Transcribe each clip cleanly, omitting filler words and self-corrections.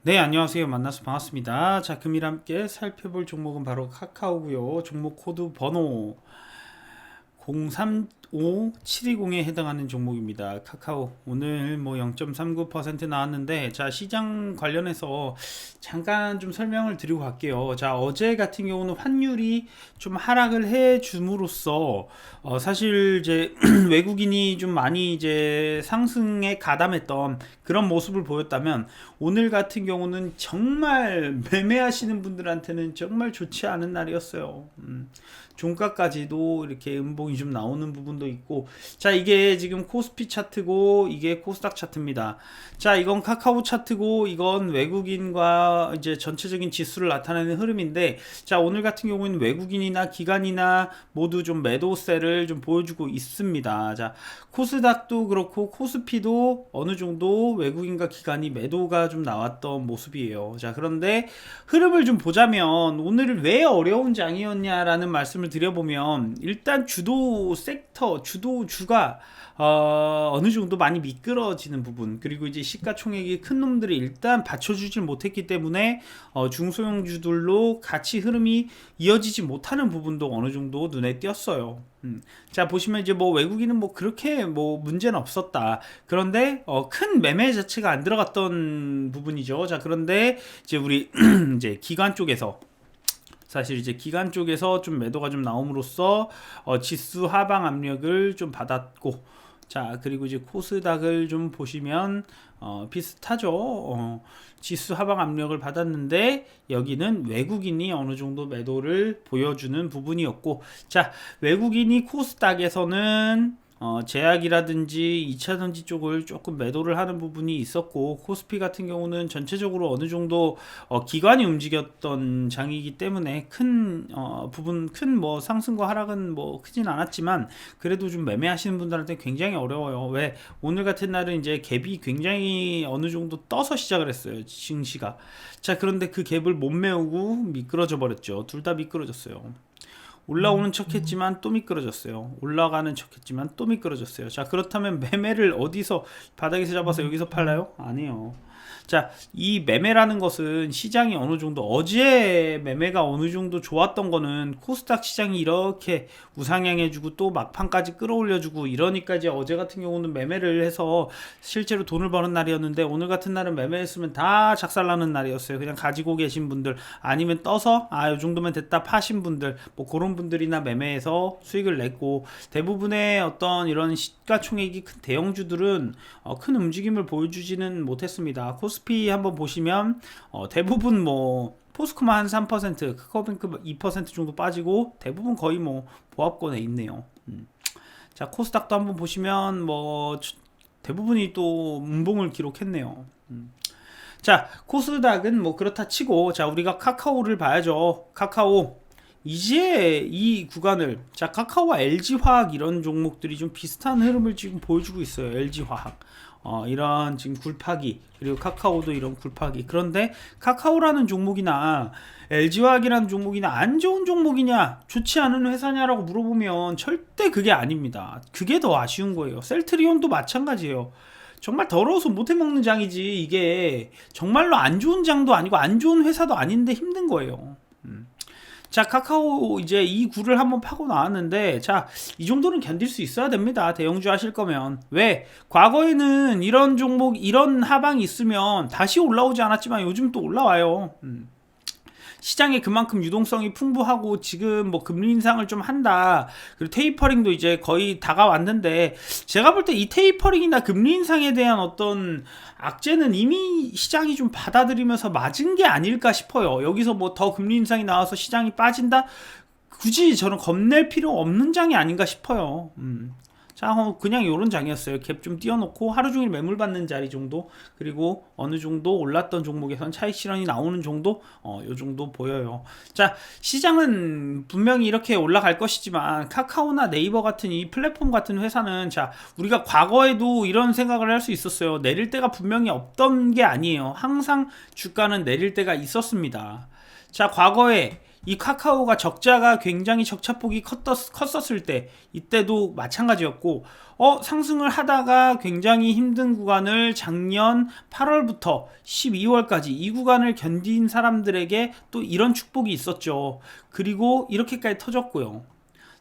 네, 안녕하세요. 만나서 반갑습니다. 자, 금일 함께 살펴볼 종목은 바로 카카오고요. 종목 코드 번호 035720에 해당하는 종목입니다. 카카오 오늘 뭐 0.39% 나왔는데, 자, 시장 관련해서 잠깐 좀 설명을 드리고 갈게요. 자, 어제 같은 경우는 환율이 좀 하락을 해 줌으로써 사실 이제 외국인이 좀 많이 이제 상승에 가담했던 그런 모습을 보였다면, 오늘 같은 경우는 정말 매매하시는 분들한테는 정말 좋지 않은 날이었어요. 종가까지도 이렇게 음봉이 좀 나오는 부분도 있고, 자, 이게 지금 코스피 차트고 이게 코스닥 차트입니다. 자, 이건 카카오 차트고 이건 외국인과 이제 전체적인 지수를 나타내는 흐름인데, 자, 오늘 같은 경우는 외국인이나 기관이나 모두 좀 매도세를 좀 보여주고 있습니다. 자, 코스닥도 그렇고 코스피도 어느 정도 외국인과 기관이 매도가 좀 나왔던 모습이에요. 자, 그런데 흐름을 좀 보자면 오늘 왜 어려운 장이었냐라는 말씀을 드려보면, 일단 주도 섹터, 주가 어느 정도 많이 미끄러지는 부분, 그리고 이제 시가총액이 큰 놈들이 일단 받쳐주질 못했기 때문에 중소형주들로 같이 흐름이 이어지지 못하는 부분도 어느 정도 눈에 띄었어요. 자, 보시면 이제 뭐 외국인은 뭐 그렇게 뭐 문제는 없었다. 그런데 큰 매매 자체가 안 들어갔던 부분이죠. 자, 그런데 이제 우리 이제 기관 쪽에서, 사실 이제 기관 쪽에서 좀 매도가 좀 나옴으로써 지수 하방 압력을 좀 받았고, 자, 그리고 이제 코스닥을 좀 보시면 비슷하죠. 지수 하방 압력을 받았는데 여기는 외국인이 어느 정도 매도를 보여주는 부분이었고, 자, 외국인이 코스닥에서는 제약이라든지 2차전지 쪽을 조금 매도를 하는 부분이 있었고, 코스피 같은 경우는 전체적으로 어느 정도 기관이 움직였던 장이기 때문에 큰 부분, 큰 뭐 상승과 하락은 뭐 크진 않았지만 그래도 좀 매매하시는 분들한테 굉장히 어려워요. 왜? 오늘 같은 날은 이제 갭이 굉장히 어느 정도 떠서 시작을 했어요, 증시가. 자, 그런데 그 갭을 못 메우고 미끄러져 버렸죠. 둘 다 미끄러졌어요. 올라오는 척 했지만 또 미끄러졌어요. 올라가는 척 했지만 또 미끄러졌어요. 자, 그렇다면 매매를 어디서, 바닥에서 잡아서 여기서 팔나요? 아니에요. 자, 이 매매라는 것은 시장이 어느 정도, 어제 매매가 어느 정도 좋았던 거는 코스닥 시장이 이렇게 우상향해주고 또 막판까지 끌어올려주고 이러니까 이제 어제 같은 경우는 매매를 해서 실제로 돈을 버는 날이었는데, 오늘 같은 날은 매매했으면 다 작살나는 날이었어요. 그냥 가지고 계신 분들, 아니면 떠서 이 정도면 됐다 파신 분들, 뭐 그런 분들이나 매매해서 수익을 냈고, 대부분의 어떤 이런 시가총액이 큰 대형주들은 큰 움직임을 보여주지는 못했습니다. 코스피 한번 보시면 대부분 뭐 포스코만 한 3%, 카카오뱅크 2% 정도 빠지고 대부분 거의 뭐 보합권에 있네요. 자, 코스닥도 한번 보시면 뭐 대부분이 또 음봉을 기록했네요. 자, 코스닥은 뭐 그렇다 치고, 자, 우리가 카카오를 봐야죠. 카카오 이제 이 구간을, 자, 카카오와 LG화학 이런 종목들이 좀 비슷한 흐름을 지금 보여주고 있어요. LG화학 이런 지금 굴파기, 그리고 카카오도 이런 굴파기. 그런데 카카오라는 종목이나 LG화학이라는 종목이나 안 좋은 종목이냐, 좋지 않은 회사냐라고 물어보면 절대 그게 아닙니다. 그게 더 아쉬운 거예요. 셀트리온도 마찬가지예요. 정말 더러워서 못해먹는 장이지, 이게 정말로 안 좋은 장도 아니고 안 좋은 회사도 아닌데 힘든 거예요. 자, 카카오 이제 이 굴을 한번 파고 나왔는데, 자, 이 정도는 견딜 수 있어야 됩니다. 대형주 하실 거면. 왜? 과거에는 이런 종목, 이런 하방이 있으면 다시 올라오지 않았지만 요즘 또 올라와요. 시장에 그만큼 유동성이 풍부하고 지금 뭐 금리 인상을 좀 한다, 그리고 테이퍼링도 이제 거의 다가왔는데, 제가 볼 때 이 테이퍼링이나 금리 인상에 대한 어떤 악재는 이미 시장이 좀 받아들이면서 맞은 게 아닐까 싶어요. 여기서 뭐 더 금리 인상이 나와서 시장이 빠진다? 굳이 저는 겁낼 필요 없는 장이 아닌가 싶어요. 자, 그냥 요런 장이었어요. 갭 좀 띄워놓고 하루 종일 매물 받는 자리 정도, 그리고 어느 정도 올랐던 종목에선 차익 실현이 나오는 정도, 요 정도 보여요. 자, 시장은 분명히 이렇게 올라갈 것이지만 카카오나 네이버 같은 이 플랫폼 같은 회사는, 자, 우리가 과거에도 이런 생각을 할 수 있었어요. 내릴 때가 분명히 없던 게 아니에요. 항상 주가는 내릴 때가 있었습니다. 자, 과거에 이 카카오가 적자가 굉장히 적자폭이 컸었을 때 이때도 마찬가지였고 상승을 하다가 굉장히 힘든 구간을 작년 8월부터 12월까지 이 구간을 견딘 사람들에게 또 이런 축복이 있었죠. 그리고 이렇게까지 터졌고요.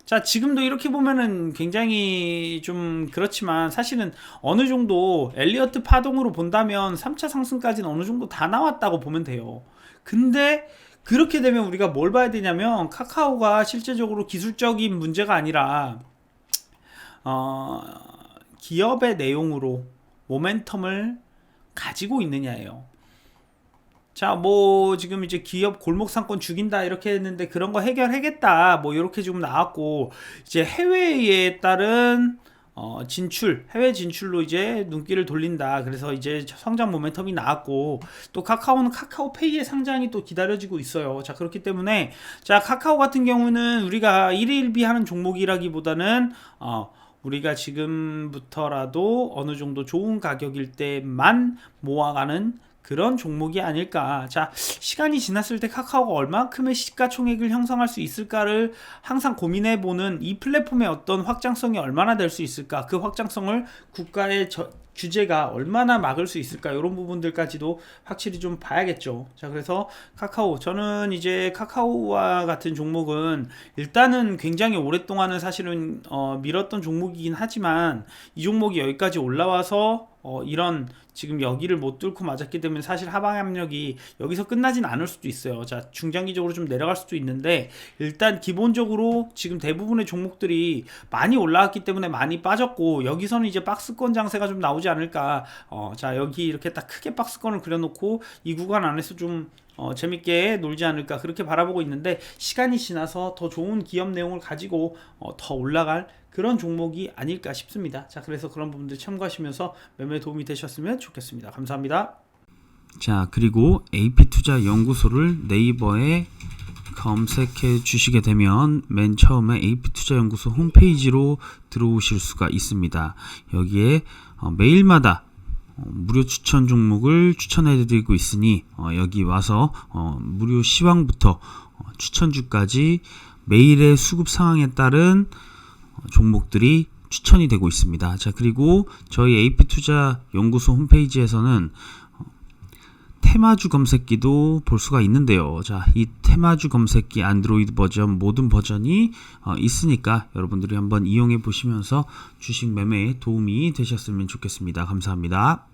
자, 지금도 이렇게 보면은 굉장히 좀 그렇지만 사실은 어느 정도 엘리어트 파동으로 본다면 3차 상승까지는 어느 정도 다 나왔다고 보면 돼요. 근데 그렇게 되면 우리가 뭘 봐야 되냐면 카카오가 실제적으로 기술적인 문제가 아니라 기업의 내용으로 모멘텀을 가지고 있느냐예요. 자, 뭐 지금 이제 기업 골목 상권 죽인다 이렇게 했는데 그런 거 해결하겠다 뭐 이렇게 좀 나왔고, 이제 해외에 따른 진출, 해외 진출로 이제 눈길을 돌린다. 그래서 이제 성장 모멘텀이 나왔고, 또 카카오는 카카오페이의 상장이 또 기다려지고 있어요. 자, 그렇기 때문에 자, 카카오 같은 경우는 우리가 일일비 하는 종목이라기보다는 우리가 지금부터라도 어느 정도 좋은 가격일 때만 모아가는 그런 종목이 아닐까. 자, 시간이 지났을 때 카카오가 얼만큼의 시가총액을 형성할 수 있을까를 항상 고민해보는 이 플랫폼의 어떤 확장성이 얼마나 될 수 있을까, 그 확장성을 국가의 규제가 얼마나 막을 수 있을까, 이런 부분들까지도 확실히 좀 봐야겠죠. 자, 그래서 카카오, 저는 이제 카카오와 같은 종목은 일단은 굉장히 오랫동안은 사실은 밀었던 종목이긴 하지만 이 종목이 여기까지 올라와서 이런 지금 여기를 못 뚫고 맞았기 때문에 사실 하방 압력이 여기서 끝나진 않을 수도 있어요. 자, 중장기적으로 좀 내려갈 수도 있는데 일단 기본적으로 지금 대부분의 종목들이 많이 올라왔기 때문에 많이 빠졌고, 여기서는 이제 박스권 장세가 좀 나오지 않을까. 자, 여기 이렇게 딱 크게 박스권을 그려놓고 이 구간 안에서 좀 재밌게 놀지 않을까, 그렇게 바라보고 있는데, 시간이 지나서 더 좋은 기업 내용을 가지고 더 올라갈 그런 종목이 아닐까 싶습니다. 자, 그래서 그런 부분들 참고하시면서 매매에 도움이 되셨으면 좋겠습니다. 감사합니다. 자, 그리고 AP투자연구소를 네이버에 검색해 주시게 되면 맨 처음에 AP투자연구소 홈페이지로 들어오실 수가 있습니다. 여기에 매일마다 무료 추천 종목을 추천해 드리고 있으니 여기 와서 무료 시황부터 추천주까지 매일의 수급 상황에 따른 종목들이 추천이 되고 있습니다. 자, 그리고 저희 AP투자연구소 홈페이지에서는 테마주 검색기도 볼 수가 있는데요. 자, 이 테마주 검색기 안드로이드 버전 모든 버전이 있으니까 여러분들이 한번 이용해 보시면서 주식 매매에 도움이 되셨으면 좋겠습니다. 감사합니다.